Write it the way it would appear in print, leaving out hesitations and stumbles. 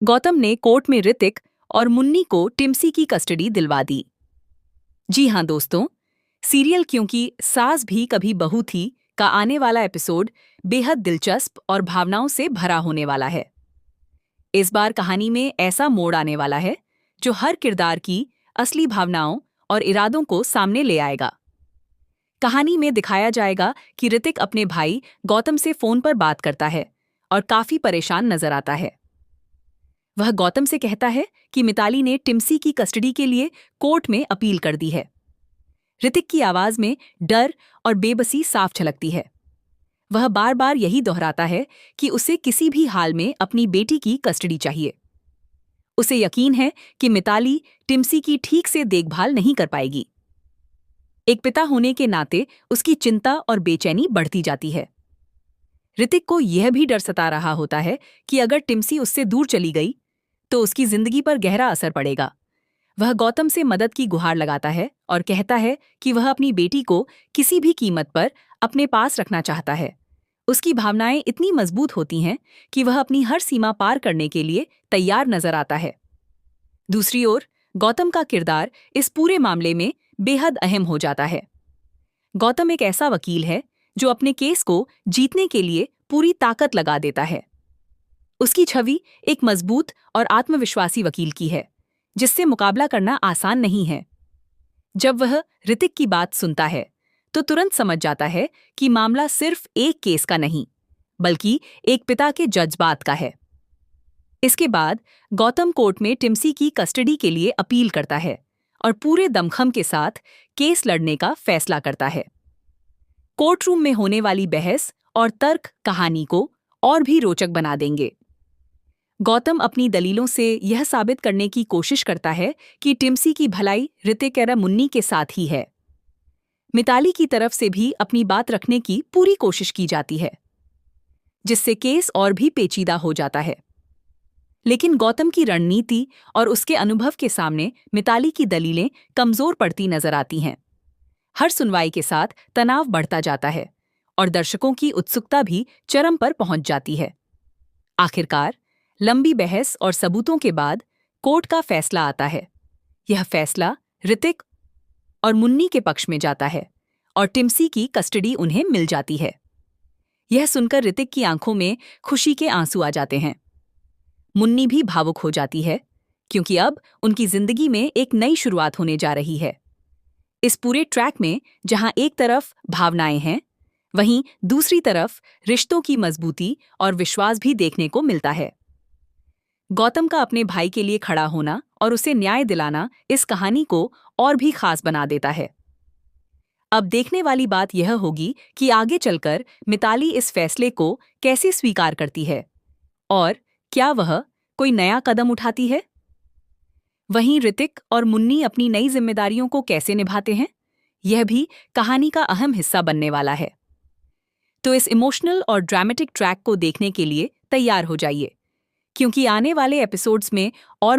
गौतम ने कोर्ट में ऋतिक और मुन्नी को टिम्सी की कस्टडी दिलवा दी। जी हाँ दोस्तों, सीरियल क्योंकि सास भी कभी बहू थी का आने वाला एपिसोड बेहद दिलचस्प और भावनाओं से भरा होने वाला है। इस बार कहानी में ऐसा मोड़ आने वाला है जो हर किरदार की असली भावनाओं और इरादों को सामने ले आएगा। कहानी में दिखाया जाएगा कि ऋतिक अपने भाई गौतम से फोन पर बात करता है और काफी परेशान नजर आता है। वह गौतम से कहता है कि मिताली ने टिम्सी की कस्टडी के लिए कोर्ट में अपील कर दी है। ऋतिक की आवाज में डर और बेबसी साफ झलकती है। वह बार बार यही दोहराता है कि उसे किसी भी हाल में अपनी बेटी की कस्टडी चाहिए। उसे यकीन है कि मिताली टिम्सी की ठीक से देखभाल नहीं कर पाएगी। एक पिता होने के नाते उसकी चिंता और बेचैनी बढ़ती जाती है। ऋतिक को यह भी डर सता रहा होता है कि अगर टिम्सी उससे दूर चली गई तो उसकी जिंदगी पर गहरा असर पड़ेगा। वह गौतम से मदद की गुहार लगाता है और कहता है कि वह अपनी बेटी को किसी भी कीमत पर अपने पास रखना चाहता है। उसकी भावनाएं इतनी मजबूत होती हैं कि वह अपनी हर सीमा पार करने के लिए तैयार नजर आता है। दूसरी ओर गौतम का किरदार इस पूरे मामले में बेहद अहम हो जाता है। गौतम एक ऐसा वकील है जो अपने केस को जीतने के लिए पूरी ताकत लगा देता है। उसकी छवि एक मजबूत और आत्मविश्वासी वकील की है, जिससे मुकाबला करना आसान नहीं है। जब वह ऋतिक की बात सुनता है तो तुरंत समझ जाता है कि मामला सिर्फ एक केस का नहीं, बल्कि एक पिता के जज्बात का है। इसके बाद गौतम कोर्ट में टिम्सी की कस्टडी के लिए अपील करता है और पूरे दमखम के साथ केस लड़ने का फैसला करता है। कोर्ट रूम में होने वाली बहस और तर्क कहानी को और भी रोचक बना देंगे। गौतम अपनी दलीलों से यह साबित करने की कोशिश करता है कि टिम्सी की भलाई ऋतिक और मुन्नी के साथ ही है। मिताली की तरफ से भी अपनी बात रखने की पूरी कोशिश की जाती है, जिससे केस और भी पेचीदा हो जाता है। लेकिन गौतम की रणनीति और उसके अनुभव के सामने मिताली की दलीलें कमजोर पड़ती नजर आती हैं। हर सुनवाई के साथ तनाव बढ़ता जाता है और दर्शकों की उत्सुकता भी चरम पर पहुंच जाती है। आखिरकार लंबी बहस और सबूतों के बाद कोर्ट का फैसला आता है। यह फैसला ऋतिक और मुन्नी के पक्ष में जाता है और टिम्सी की कस्टडी उन्हें मिल जाती है। यह सुनकर ऋतिक की आंखों में खुशी के आंसू आ जाते हैं। मुन्नी भी भावुक हो जाती है, क्योंकि अब उनकी जिंदगी में एक नई शुरुआत होने जा रही है। इस पूरे ट्रैक में जहां एक तरफ भावनाएं हैं, वहीं दूसरी तरफ रिश्तों की मजबूती और विश्वास भी देखने को मिलता है। गौतम का अपने भाई के लिए खड़ा होना और उसे न्याय दिलाना इस कहानी को और भी खास बना देता है। अब देखने वाली बात यह होगी कि आगे चलकर मिताली इस फैसले को कैसे स्वीकार करती है और क्या वह कोई नया कदम उठाती है। वहीं ऋतिक और मुन्नी अपनी नई जिम्मेदारियों को कैसे निभाते हैं, यह भी कहानी का अहम हिस्सा बनने वाला है। तो इस इमोशनल और ड्रामेटिक ट्रैक को देखने के लिए तैयार हो जाइए, क्योंकि आने वाले एपिसोड्स में और